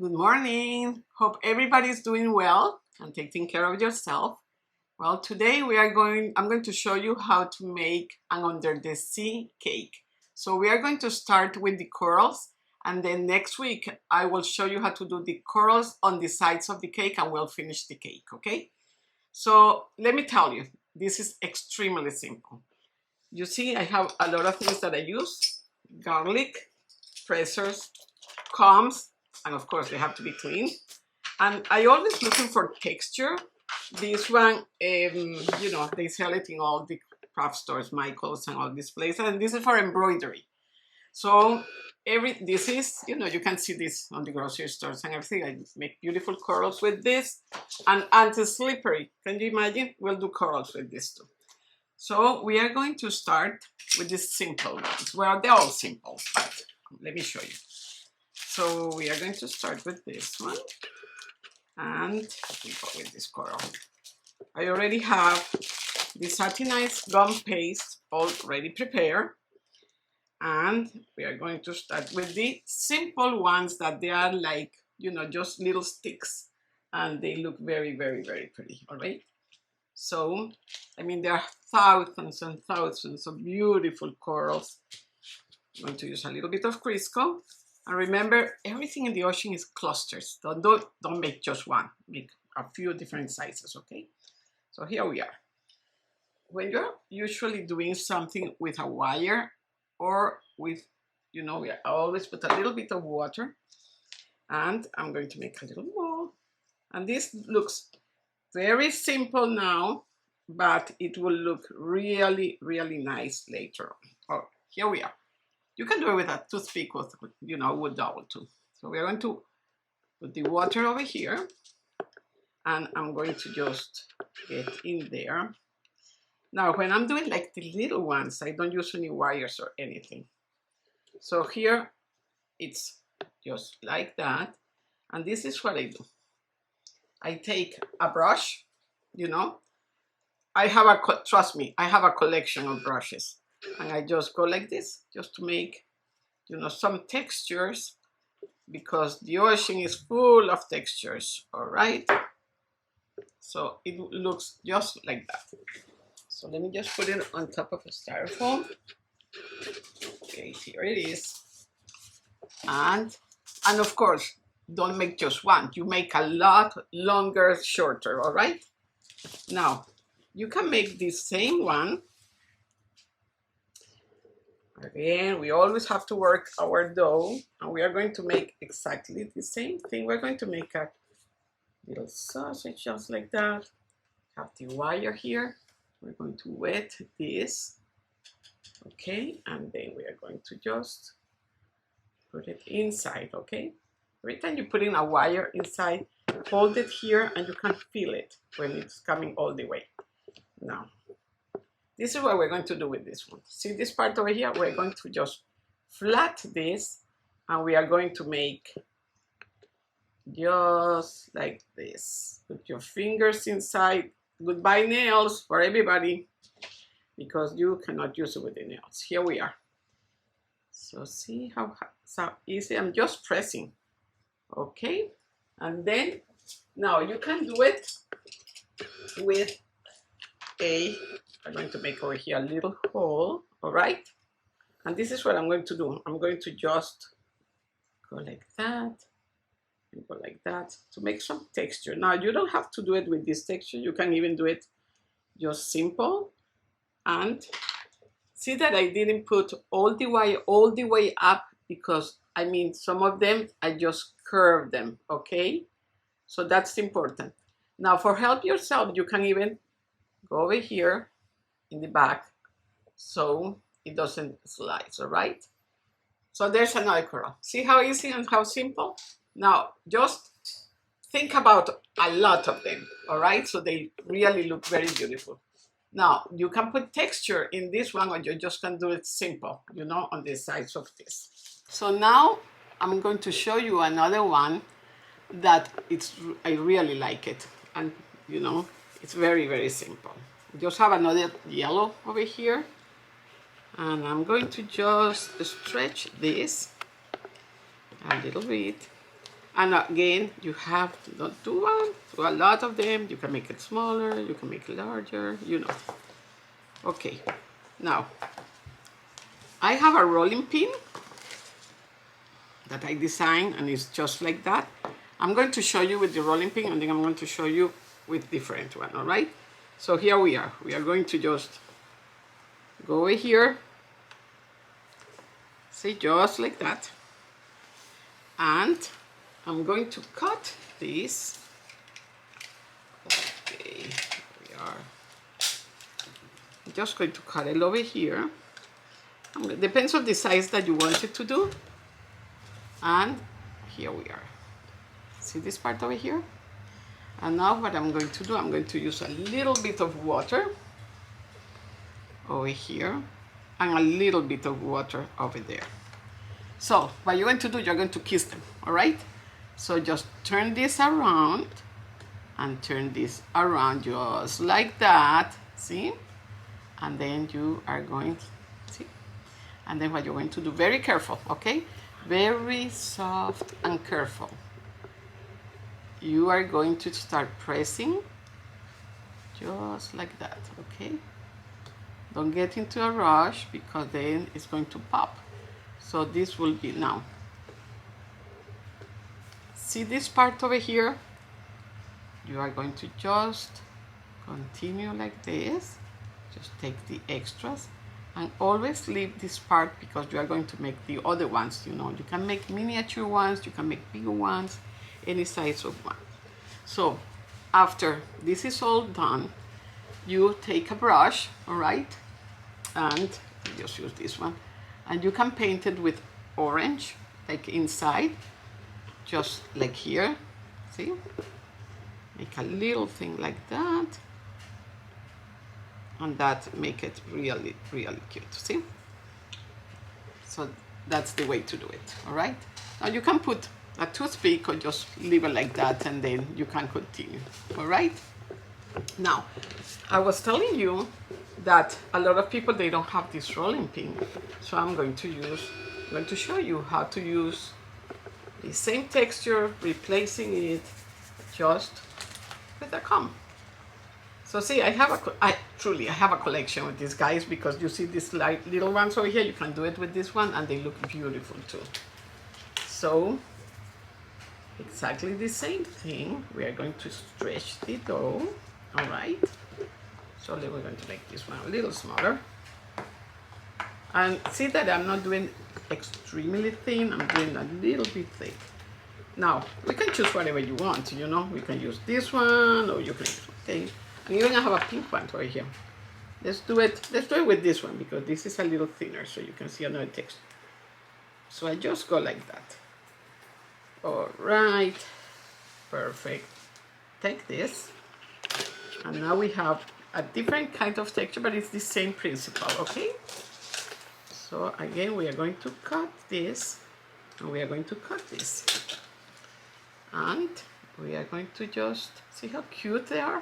Good morning. Hope everybody's doing well and taking care of yourself. Well, today I'm going to show you how to make an under the sea cake. So we are going to start with the corals, and then next week I will show you how to do the corals on the sides of the cake, and we'll finish the cake, okay? So let me tell you, this is extremely simple. You see, I have a lot of things that I use: garlic, pressers, combs, and of course they have to be clean. And I always looking for texture. This one, they sell it in all the craft stores, Michael's and all these places, and this is for embroidery. So this is, you can see this on the grocery stores and everything. I make beautiful corals with this, and anti-slippery. Can you imagine? We'll do corals with this too. So we are going to start with the simple ones. Well, they're all simple, but let me show you. So we are going to start with this one, and we go with this coral. I already have the satinized gum paste already prepared, and we are going to start with the simple ones that they are like, just little sticks, and they look very, very, very pretty, all right? So, there are thousands and thousands of beautiful corals. I'm going to use a little bit of Crisco. And remember, everything in the ocean is clusters. Don't make just one. Make a few different sizes, okay? So here we are. When you're usually doing something with a wire or with, we always put a little bit of water. And I'm going to make a little more. And this looks very simple now, but it will look really, really nice later on. Oh, here we are. You can do it with a toothpick or, wood dowel too. So we're going to put the water over here, and I'm going to just get in there. Now, when I'm doing like the little ones, I don't use any wires or anything. So here, it's just like that. And this is what I do. I take a brush, trust me, I have a collection of brushes. And I just go like this, just to make, some textures, because the ocean is full of textures, all right? So it looks just like that. So let me just put it on top of a styrofoam. Okay, here it is. And of course, don't make just one. You make a lot longer, shorter, all right? Now, you can make the same one. Again, we always have to work our dough, and we are going to make exactly the same thing. We're going to make a little sausage just like that. Have the wire here. We're going to wet this. Okay, and then we are going to just put it inside, okay? Every time you put in a wire inside, hold it here and you can feel it when it's coming all the way. Now, this is what we're going to do with this one. See this part over here? We're going to just flat this, and we are going to make just like this. Put your fingers inside. Goodbye nails for everybody, because you cannot use it with the nails. Here we are. So see how easy? I'm just pressing. Okay? And then, now you can do it with I'm going to make over here a little hole, all right? And this is what I'm going to do. I'm going to just go like that, and go like that to make some texture. Now, you don't have to do it with this texture. You can even do it just simple. And see that I didn't put all the way up, because, some of them, I just curve them, okay? So that's important. Now, for help yourself, you can even go over here in the back so it doesn't slide, all right? So there's another coral. See how easy and how simple? Now, just think about a lot of them, all right? So they really look very beautiful. Now, you can put texture in this one, or you just can do it simple, on the sides of this. So now I'm going to show you another one that I really like it. And, it's very, very simple. Just have another yellow over here, and I'm going to just stretch this a little bit, And again, you have to not do one, do a lot of them. You can make it smaller, you can make it larger, you know. Okay, now I have a rolling pin that I designed, and it's just like that. I'm going to show you with the rolling pin, and then I'm going to show you with different one, all right? So here we are. We are going to just go over here, see, just like that. And I'm going to cut this. Okay, here we are. I'm just going to cut it over here. Depends on the size that you want it to do. And here we are. See this part over here? And now what I'm going to do, I'm going to use a little bit of water over here and a little bit of water over there. So what you're going to do, you're going to kiss them, all right? So just turn this around and turn this around just like that, see? And then you are going to, see? And then what you're going to do, very careful, okay? Very soft and careful. You are going to start pressing just like that, okay? Don't get into a rush because then it's going to pop. So this will be now. See this part over here? You are going to just continue like this. Just take the extras and always leave this part because you are going to make the other ones, you know. You can make miniature ones, you can make bigger ones, any size of one. So after this is all done, you take a brush, all right? And just use this one. And you can paint it with orange, like inside, just like here, see? Make a little thing like that. And that make it really, really cute, see? So that's the way to do it, all right? Now you can put a toothpick or just leave it like that and then you can continue, all right? Now, I was telling you that a lot of people, they don't have this rolling pin. So I'm going to show you how to use the same texture, replacing it just with a comb. So see, I have a collection with these guys because you see these little ones over here, you can do it with this one and they look beautiful too. So exactly the same thing. We are going to stretch the dough, all right? So then we're going to make this one a little smaller. And see that I'm not doing extremely thin, I'm doing a little bit thick. Now, we can choose whatever you want, you know? We can use this one or you can use, okay? And even I have a pink one right here. Let's do it with this one because this is a little thinner so you can see another texture. So I just go like that. All right, perfect. Take this, and now we have a different kind of texture, but it's the same principle, okay? So again, we are going to cut this, and we are going to cut this. And we are going to just see how cute they are.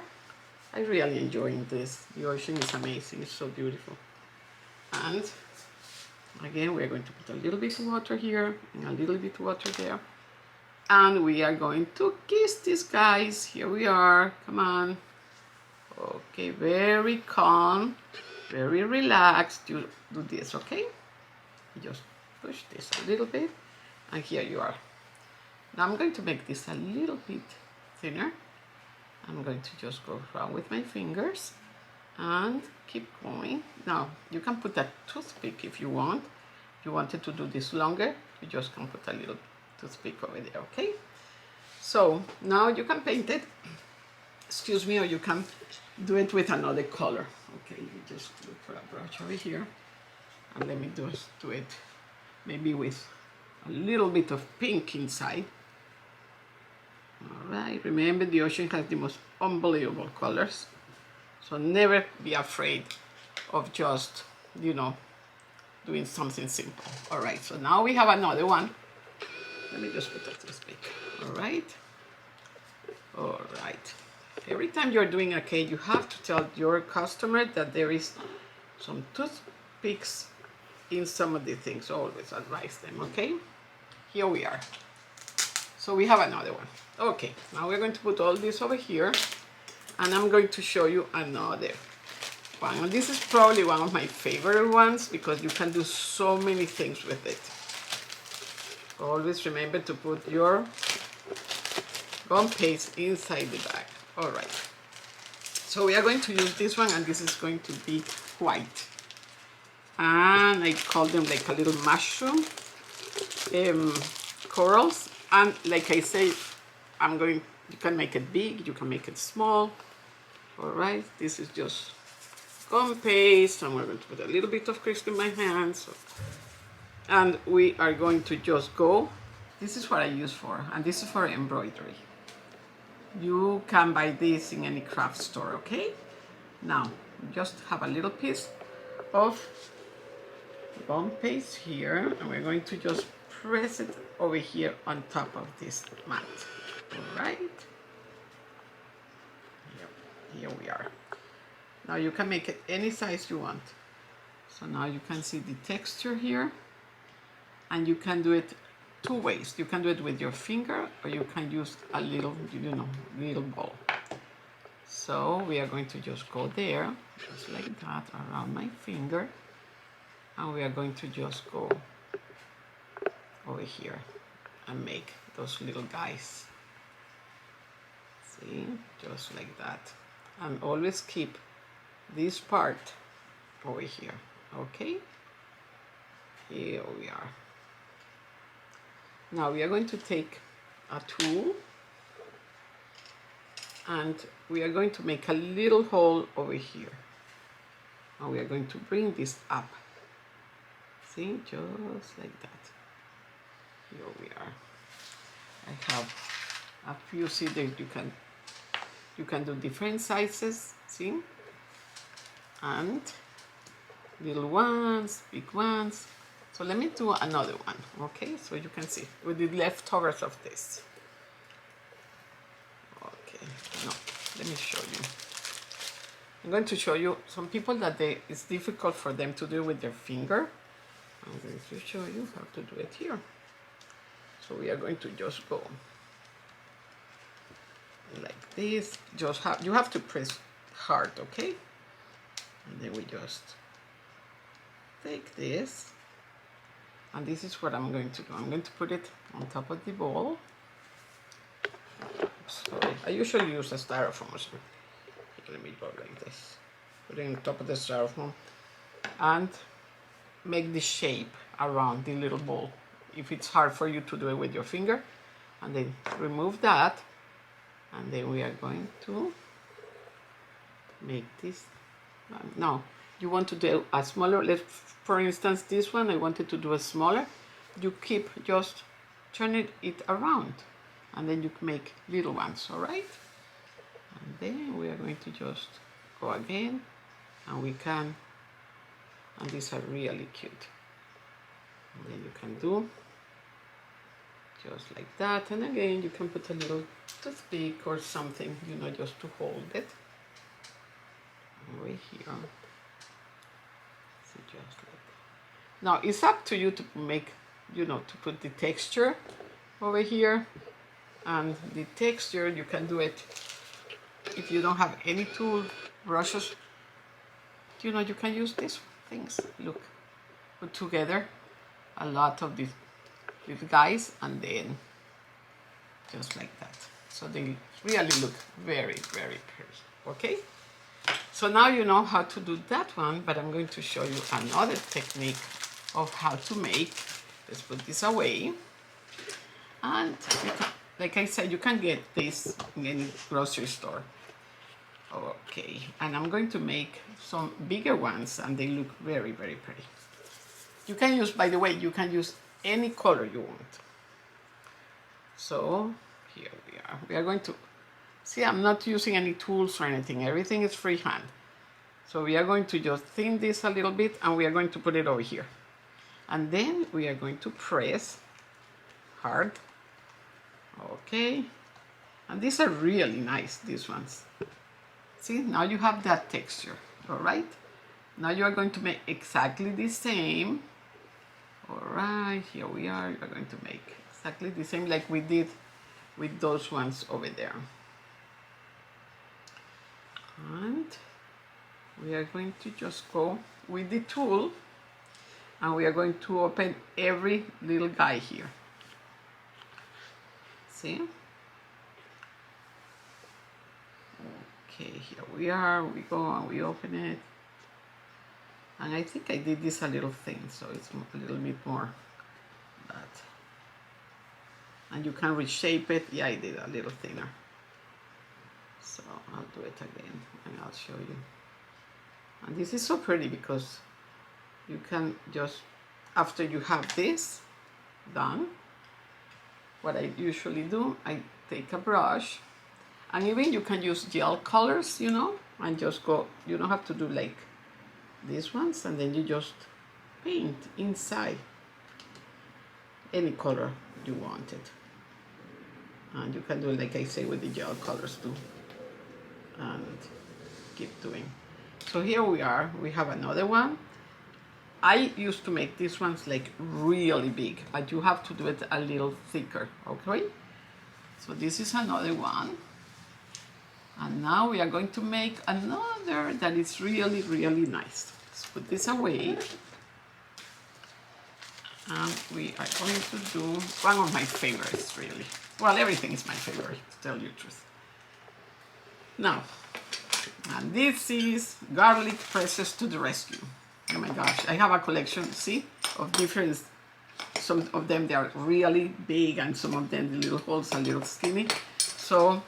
I really enjoying this. The ocean is amazing, it's so beautiful. And again, we are going to put a little bit of water here and a little bit of water there. And we are going to kiss these guys. Here we are, come on. Okay, very calm, very relaxed. You do this, okay? You just push this a little bit, and here you are. Now I'm going to make this a little bit thinner. I'm going to just go around with my fingers and keep going. Now, you can put a toothpick if you want. If you wanted to do this longer, you just can put a little toothpick over there, okay? So now you can paint it, excuse me, or you can do it with another color. Okay, let me just look for a brush over here, and let me do it maybe with a little bit of pink inside. All right, remember the ocean has the most unbelievable colors, so never be afraid of just, you know, doing something simple. All right, so now we have another one. Let me just put a toothpick. All right. All right. Every time you're doing a cake, you have to tell your customer that there is some toothpicks in some of the things. Always advise them, okay? Here we are. So we have another one. Okay, now we're going to put all this over here, and I'm going to show you another one. And this is probably one of my favorite ones because you can do so many things with it. Always remember to put your gum paste inside the bag. All right. So we are going to use this one, and this is going to be white. And I call them like a little mushroom corals. And like I say, you can make it big, you can make it small. All right, this is just gum paste, and we're going to put a little bit of crisp in my hands. And we are going to just go. This is what I use for, and this is for embroidery. You can buy this in any craft store, okay? Now, just have a little piece of gum paste here, and we're going to just press it over here on top of this mat. All right? Here we are. Now you can make it any size you want. So now you can see the texture here, and you can do it two ways. You can do it with your finger, or you can use a little, little ball. So we are going to just go there, just like that, around my finger, and we are going to just go over here and make those little guys. See, just like that. And always keep this part over here, okay? Here we are. Now we are going to take a tool, and we are going to make a little hole over here. And we are going to bring this up. See, just like that. Here we are. I have a few scissors. You can do different sizes, see? And little ones, big ones. So let me do another one, okay? So you can see with the leftovers of this. Okay, no, let me show you. I'm going to show you some people that it's difficult for them to do with their finger. I'm going to show you how to do it here. So we are going to just go like this. You have to press hard, okay? And then we just take this, and this is what I'm going to do. I'm going to put it on top of the bowl. Sorry, I usually use a styrofoam. So let me go like this. Put it on top of the styrofoam and make the shape around the little bowl. If it's hard for you to do it with your finger, and then remove that, and then we are going to make this. Now you want to do a smaller, for instance this one I wanted to do a smaller. You keep just turning it around, and then you can make little ones. All right, and then we are going to just go again, and and these are really cute. And then you can do just like that, and again you can put a little toothpick or something, just to hold it right here. See, just like that. Now it's up to you to make, to put the texture over here, and the texture you can do it if you don't have any tool, brushes. You can use these things. Look, put together a lot of these guys, and then just like that. So they really look very, very pretty. Okay, so now you know how to do that one, but I'm going to show you another technique of how to make. Let's put this away, and like I said, you can get this in any grocery store. Okay, and I'm going to make some bigger ones, and they look very, very pretty. You can use, by the way, you can use any color you want. So here we are. We are going to see, I'm not using any tools or anything. Everything is freehand. So we are going to just thin this a little bit, and we are going to put it over here. And then we are going to press hard. Okay. And these are really nice, these ones. See, now you have that texture. All right. Now you are going to make exactly the same. All right, here we are. We're going to make exactly the same like we did with those ones over there. And we are going to just go with the tool, and we are going to open every little guy here. See? Okay, here we are, we go and we open it. And I think I did this a little thin, so it's a little bit more that. And you can reshape it. Yeah, I did a little thinner. So I'll do it again and I'll show you. And this is so pretty because you can just, after you have this done, what I usually do, I take a brush, and even you can use gel colors, you know, and just go, you don't have to do like these ones, and then you just paint inside any color you wanted. And you can do it like I say with the gel colors too, and keep doing. So here we are, we have another one. I used to make these ones like really big, but you have to do it a little thicker, okay? So this is another one. And now we are going to make another that is really, really nice. Let's put this away. And we are going to do one of my favorites, really. Well, everything is my favorite, to tell you the truth. Now, and this is garlic presses to the rescue. Oh my gosh, I have a collection, see, of different, some of them they are really big and some of them the little holes are a little skinny. So,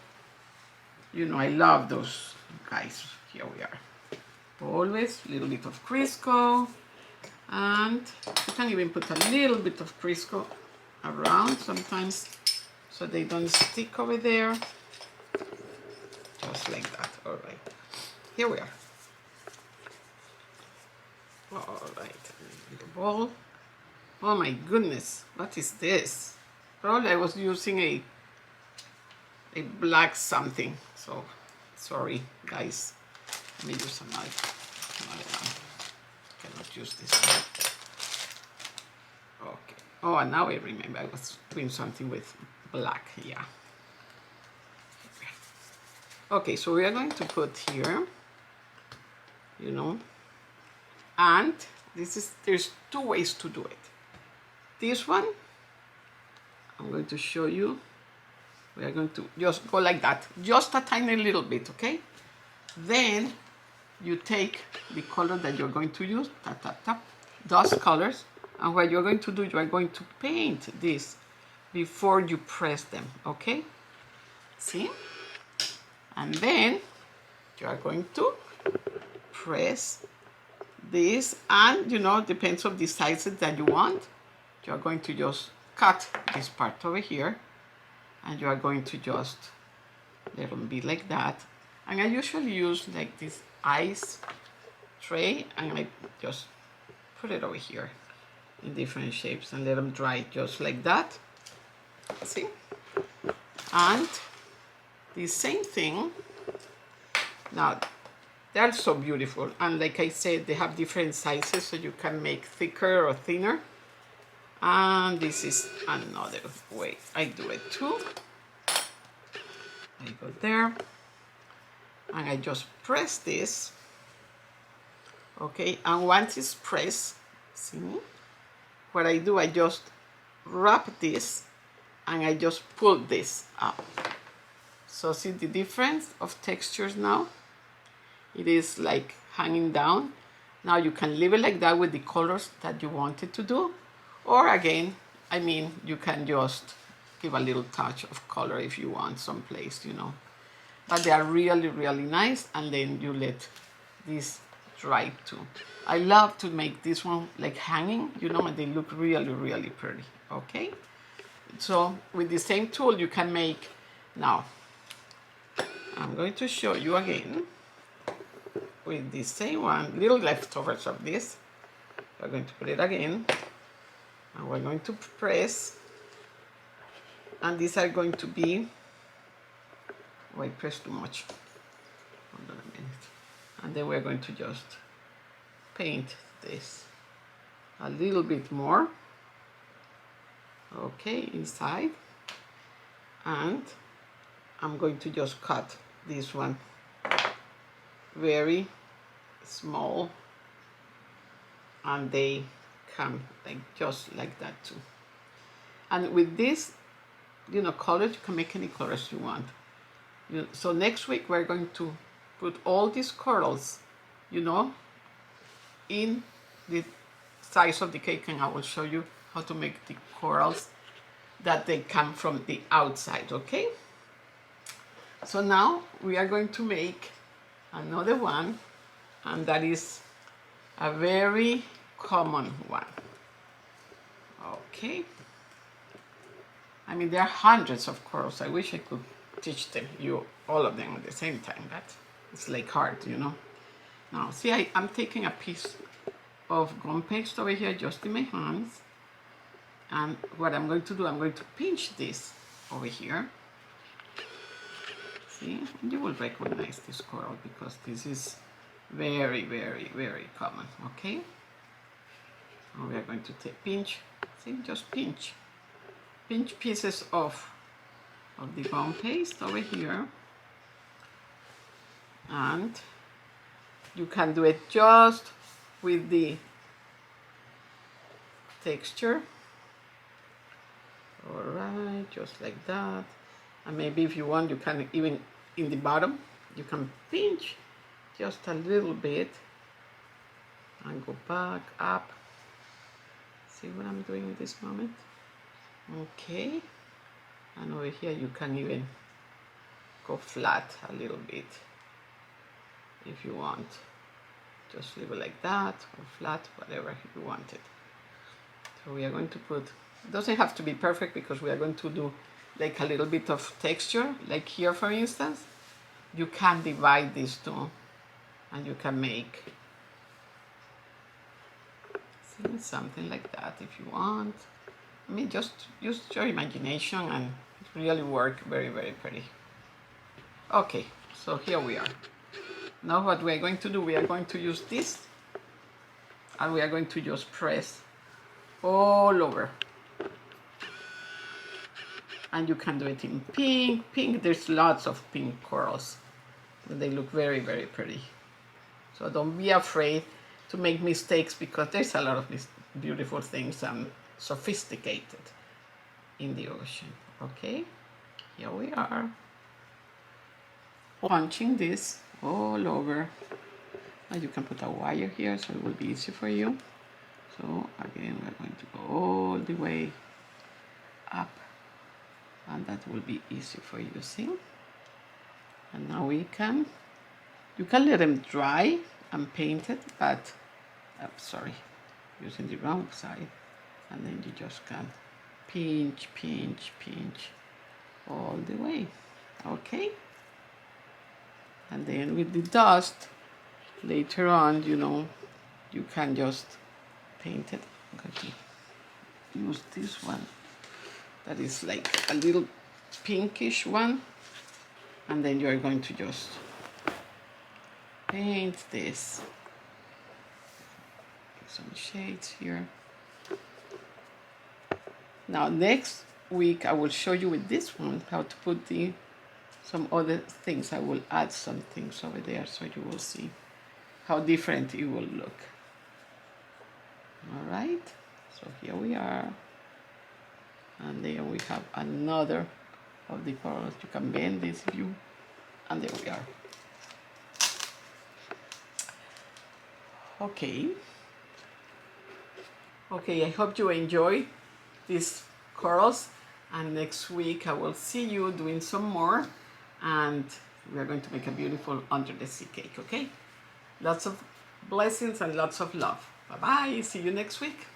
you know, I love those guys. Here we are. Always a little bit of Crisco, and you can even put a little bit of Crisco around sometimes so they don't stick over there. Just like that. All right. Here we are. All right, little ball. Oh my goodness, what is this? Probably I was using a black something, so sorry guys. Let me use another one. Cannot use this one. Okay. Oh, and now I remember I was doing something with black. Yeah. Okay, so we are going to put here, you know, and there's two ways to do it. This one, I'm going to show you. We are going to just go like that, just a tiny little bit, okay? Then you take the color that you're going to use, tap, tap, tap, those colors, and what you're going to do, you are going to paint this before you press them, okay? See? And then you are going to press this, and you know, depends on the sizes that you want. You are going to just cut this part over here, and you are going to just let them be like that. And I usually use like this ice tray, and I just put it over here in different shapes and let them dry just like that. See? And the same thing. Now, they're so beautiful, and like I said, they have different sizes, so you can make thicker or thinner. And this is another way I do it too. I go there, and I just press this, okay? And once it's pressed, see, what I do, I just wrap this, and I just pull this up. So see the difference of textures now? It is like hanging down. Now you can leave it like that with the colors that you wanted to do. Or again, I mean, you can just give a little touch of color if you want someplace, you know. But they are really, really nice, and then you let this dry too. I love to make this one like hanging, you know, and they look really, really pretty, okay? So with the same tool you can make, now I'm going to show you again with the same one, little leftovers of this. We're going to put it again, and we're going to press, and these are going to be, oh, I pressed too much, hold on a minute, and then we're going to just paint this a little bit more, okay, inside, And I'm going to just cut this one very small, and they come like just like that too. And with this, colors, you can make any colors you want. So next week we're going to put all these corals, in the size of the cake, and I will show you how to make the corals that they come from the outside, okay? So now we are going to make another one, and that is a very common one, okay? I mean, there are hundreds of corals. I wish I could teach you all of them at the same time, but it's like hard, Now, see, I'm taking a piece of gum paste over here just in my hands, and what I'm going to do, I'm going to pinch this over here. See, you will recognize this coral because this is very, very, very common, okay? Now we are going to pinch, see, just pinch pieces of the gum paste over here, and you can do it just with the texture. All right, just like that. And maybe if you want, you can even in the bottom, you can pinch just a little bit and go back up. See what I'm doing at this moment? Okay. And over here, you can even go flat a little bit if you want. Just leave it like that, or flat, whatever you want it. So we are going to put, it doesn't have to be perfect because we are going to do like a little bit of texture, like here for instance. You can divide these two and you can make something like that if you want. I mean, just use your imagination and it really work very, very pretty. Okay, so here we are. Now what we are going to do, we are going to use this and we are going to just press all over. And you can do it in pink. Pink, there's lots of pink corals. They look very, very pretty. So don't be afraid to make mistakes because there's a lot of these beautiful things and sophisticated in the ocean. Okay, here we are. Punching this all over. And you can put a wire here so it will be easy for you. So again, we're going to go all the way up, and that will be easy for you, see? And now you can let them dry and paint it, but sorry, using the wrong side, and then you just can pinch all the way, okay? And then with the dust later on, you can just paint it. I'm going to use this one that is like a little pinkish one, and then you're going to just paint this. Some shades here. Now next week I will show you with this one how to put some other things. I will add some things over there so you will see how different it will look. All right, so here we are, and then we have another of the corals. You can bend this view, and there we are. Okay, I hope you enjoy these corals, and next week I will see you doing some more, and we are going to make a beautiful under the sea cake, okay? Lots of blessings and lots of love. Bye-bye, see you next week.